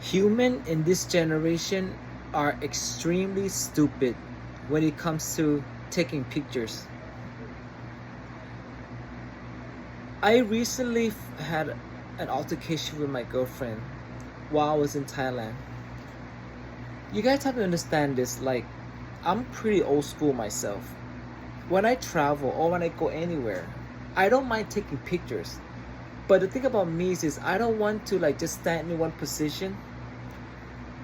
Human in this generation are extremely stupid when it comes to taking pictures. I recently had an altercation with my girlfriend while I was in Thailand. You guys have to understand this, like, I'm pretty old school myself. When I travel or when I go anywhere, I don't mind taking pictures. But the thing about me is I don't want to like just stand in one position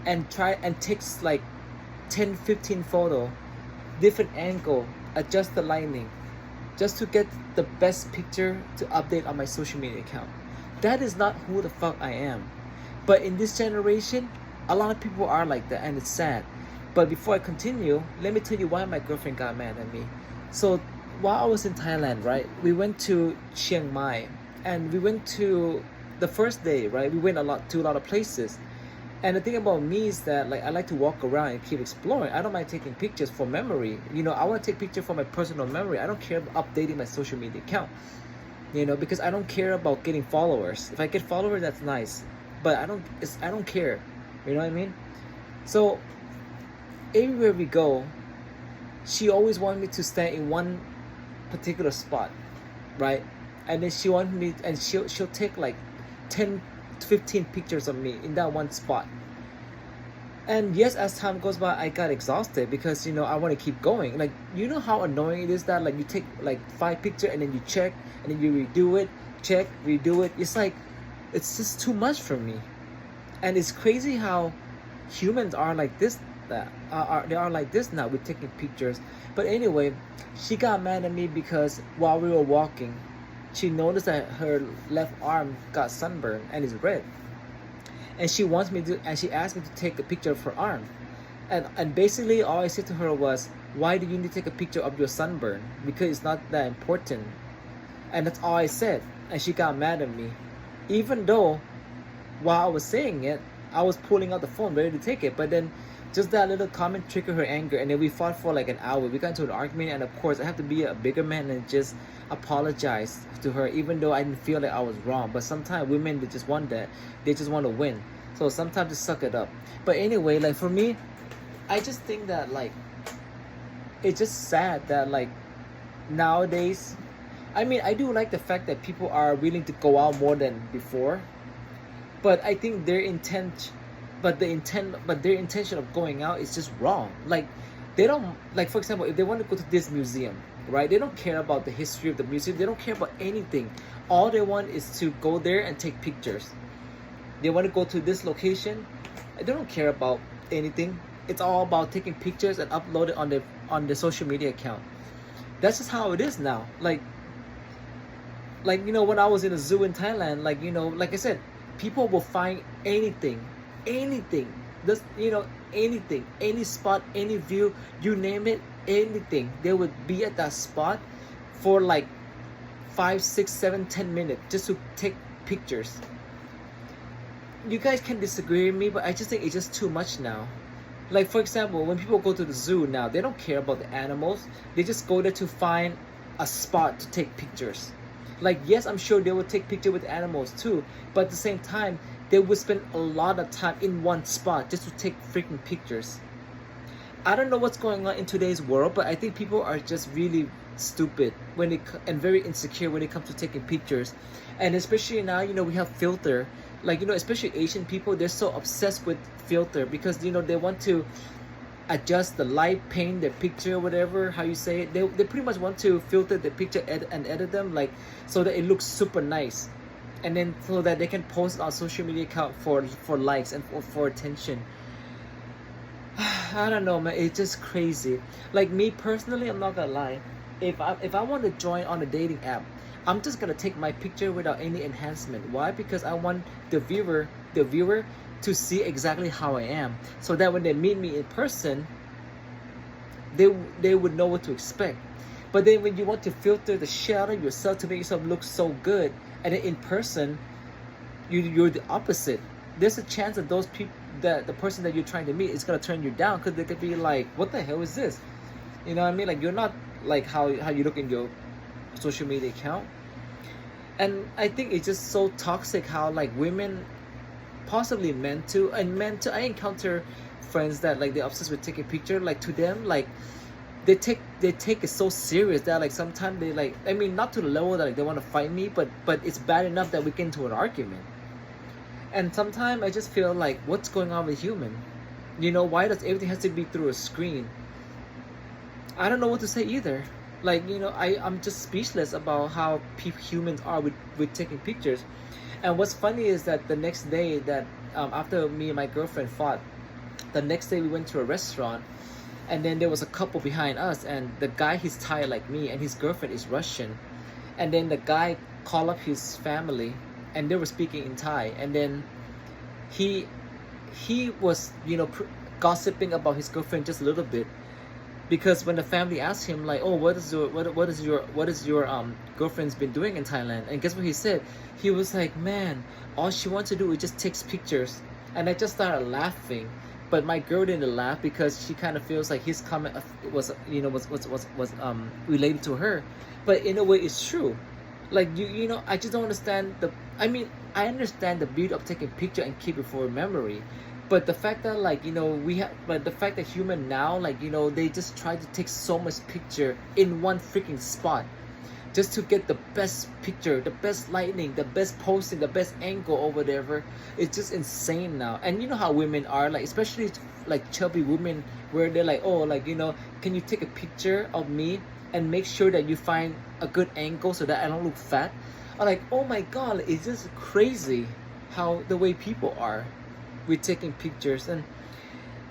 and try and take like 10, 15 photo, different angle, adjust the lighting, just to get the best picture to update on my social media account. That is not who the fuck I am. But in this generation, a lot of people are like that, and it's sad. But before I continue, let me tell you why my girlfriend got mad at me. So while I was in Thailand, right, we went to Chiang Mai, and we went to the first day, right, we went to a lot of places. And the thing about me is that like I like to walk around and keep exploring. I don't mind taking pictures for memory. I want to take pictures for my personal memory. I don't care about updating my social media account. Because I don't care about getting followers. If I get followers, that's nice, but I don't care. You know what I mean? So everywhere we go, she always wanted me to stand in one particular spot, right? And then she wanted me, and she'll take like 10 15 pictures of me in that one spot. And yes, as time goes by, I got exhausted because I want to keep going. Like, how annoying it is that like you take like 5 pictures and then you check and then you redo it, check, redo it. It's like it's just too much for me. And it's crazy how humans are like this, that they are like this now with taking pictures. But anyway, she got mad at me because while we were walking, she noticed that her left arm got sunburned and is red, and she asked me to take a picture of her arm. And basically all I said to her was, why do you need to take a picture of your sunburn? Because it's not that important. And that's all I said. And she got mad at me, even though while I was saying it, I was pulling out the phone ready to take it. But then just that little comment triggered her anger, and then we fought for like an hour. We got into an argument, and of course I have to be a bigger man and just apologize to her, even though I didn't feel like I was wrong. But sometimes women, they just want that. They just want to win. So sometimes just suck it up. But anyway, like for me, I just think that like it's just sad that like nowadays, I mean, I do like the fact that people are willing to go out more than before, but I think their intention of going out is just wrong. Like, they don't, like, for example, if they want to go to this museum, right, they don't care about the history of the museum. They don't care about anything. All they want is to go there and take pictures. They want to go to this location. They don't care about anything. It's all about taking pictures and upload it on the social media account. That's just how it is now. Like when I was in a zoo in Thailand, like I said, people will find anything, just anything, any spot, any view, you name it, anything. They would be at that spot for like 5, 6, 7, 10 minutes just to take pictures. You guys can disagree with me, but I just think it's just too much now. Like, for example, when people go to the zoo now, they don't care about the animals. They just go there to find a spot to take pictures. Like, yes, I'm sure they would take picture with animals too, but at the same time, they would spend a lot of time in one spot just to take freaking pictures. I don't know what's going on in today's world, but I think people are just really stupid and very insecure when it comes to taking pictures. And especially now, we have filter. Like, especially Asian people, they're so obsessed with filter because, they want to adjust the light, paint their picture, whatever, how you say it. They pretty much want to filter the picture and edit them, like, so that it looks super nice. And then so that they can post on social media account for likes and for attention. I don't know, man. It's just crazy. Like, me personally, I'm not gonna lie. If I want to join on a dating app, I'm just gonna take my picture without any enhancement. Why? Because I want the viewer to see exactly how I am, so that when they meet me in person, they would know what to expect. But then when you want to filter the shit out of yourself to make yourself look so good, and then in person, you're the opposite. There's a chance that those people, that the person that you're trying to meet is gonna turn you down because they could be like, "What the hell is this?" You know what I mean? Like, you're not like how you look in your social media account. And I think it's just so toxic how like women possibly meant to, I encounter friends that like they're obsessed with taking picture. Like to them, like they take it so serious that like sometimes they like, I mean, not to the level that like they want to fight me, but it's bad enough that we get into an argument. And sometimes I just feel like, what's going on with human? You know, why does everything has to be through a screen? I don't know what to say either. Like, you know, I'm just speechless about how humans are with taking pictures. And what's funny is that the next day that after me and my girlfriend fought, the next day we went to a restaurant, and then there was a couple behind us, and the guy, he's Thai like me, and his girlfriend is Russian. And then the guy called up his family, and they were speaking in Thai. And then he he was, you know, gossiping about his girlfriend just a little bit, because when the family asked him like, oh, what is your girlfriend's been doing in Thailand, and guess what he said? He was like, man, all she wants to do is just takes pictures. And I just started laughing, but my girl didn't laugh because she kind of feels like his comment was, you know, was related to her. But in a way it's true. Like, you know, I just don't understand the, I mean, I understand the beauty of taking picture and keep it for memory, but the fact that, like, you know, but the fact that human now, like, you know, they just try to take so much picture in one freaking spot just to get the best picture, the best lighting, the best posting, the best angle or whatever. It's just insane now. And you know how women are, like, especially like chubby women, where they're like, oh, like, you know, can you take a picture of me and make sure that you find a good angle so that I don't look fat? I'm like, oh my god, it's just crazy how the way people are with taking pictures. And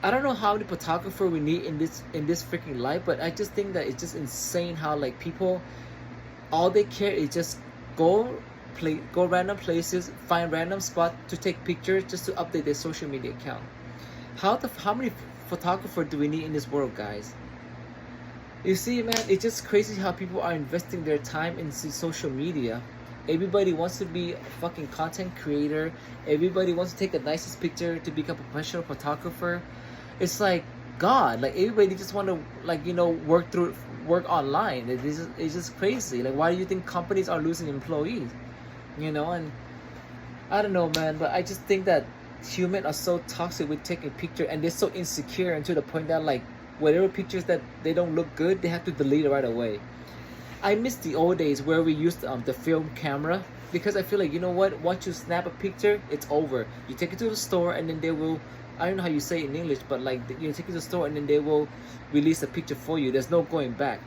I don't know how many photographer we need in this freaking life, but I just think that it's just insane how, like, people, all they care is just go random places, find random spot to take pictures just to update their social media account. How many photographers do we need in this world, guys? You see, man, it's just crazy how people are investing their time in social media. Everybody wants to be a fucking content creator. Everybody wants to take the nicest picture to become a professional photographer. It's like, God, like, everybody just want to, like, you know, work online. It's just crazy. Like, why do you think companies are losing employees? You know, and I don't know, man, but I just think that humans are so toxic with taking picture, and they're so insecure, and to the point that, like, whatever pictures that they don't look good, they have to delete it right away. I miss the old days where we used the film camera, because I feel like, you know what, once you snap a picture, it's over. You take it to the store, and then they will, I don't know how you say it in English, but like, you take it to the store and then they will release a picture for you. There's no going back.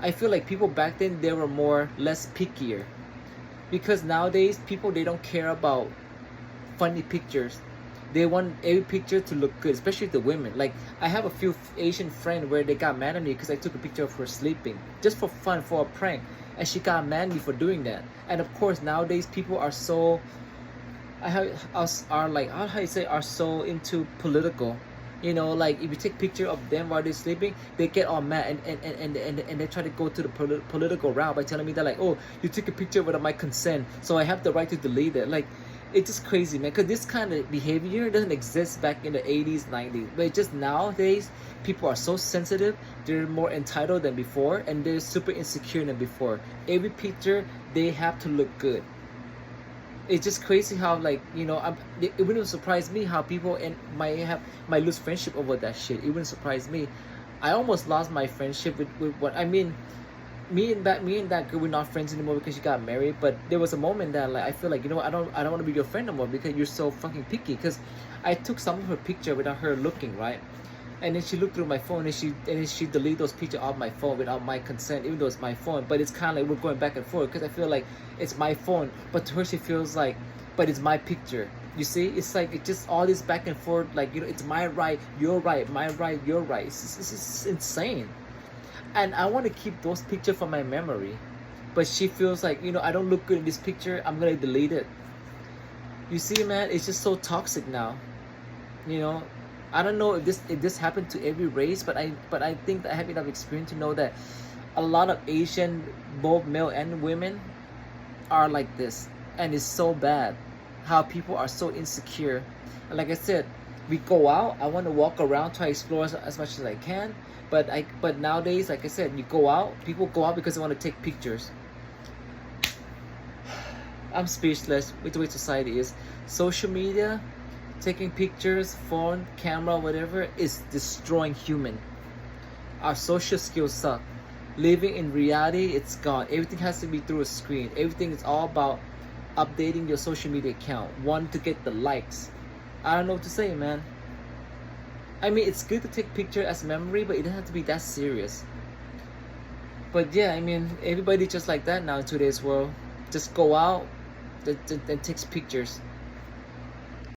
I feel like people back then, they were less pickier, because nowadays people, they don't care about funny pictures. They want every picture to look good, especially the women. Like, I have a few Asian friends where they got mad at me because I took a picture of her sleeping just for fun, for a prank, and she got mad at me for doing that. And of course, nowadays people are so, are like, how you say, are so into political. You know, like, if you take picture of them while they're sleeping, they get all mad, and they try to go to the political route by telling me that, like, oh, you took a picture without my consent, so I have the right to delete it. Like, it's just crazy, man, because this kind of behavior doesn't exist back in the 80s, 90s, but just nowadays people are so sensitive. They're more entitled than before, and they're super insecure than before. Every picture, they have to look good. It's just crazy how, like, you know, it wouldn't surprise me how people might lose friendship over that shit. It wouldn't surprise me. I almost lost my friendship with what I mean. Me and that girl, we're not friends anymore because she got married. But there was a moment that, like, I feel like, you know what, I don't want to be your friend no more because you're so fucking picky. Because I took some of her picture without her looking, right? And then she looked through my phone, and she deleted those pictures off my phone without my consent, even though it's my phone. But it's kind of like we're going back and forth because I feel like it's my phone, but to her she feels like, but it's my picture. You see, it's like, it's just all this back and forth. Like, you know, it's my right, your right, my right, your right. It's just insane. And I want to keep those pictures from my memory, but she feels like, you know, I don't look good in this picture, I'm gonna delete it. You see, man, it's just so toxic now. You know, I don't know if this happened to every race, but I think that I have enough experience to know that a lot of Asian, both male and women, are like this, and it's so bad how people are so insecure. And like I said, we go out, I want to walk around, try to explore as much as I can, but nowadays, like I said, people go out because they want to take pictures. I'm speechless with the way society is. Social media, taking pictures, phone, camera, whatever, is destroying human. Our social skills suck. Living in reality, it's gone. Everything has to be through a screen. Everything is all about updating your social media account, wanting to get the likes. I don't know what to say, man. I mean, it's good to take picture as memory, but it doesn't have to be that serious. But yeah, I mean, everybody just like that now in today's world. Just go out and takes pictures.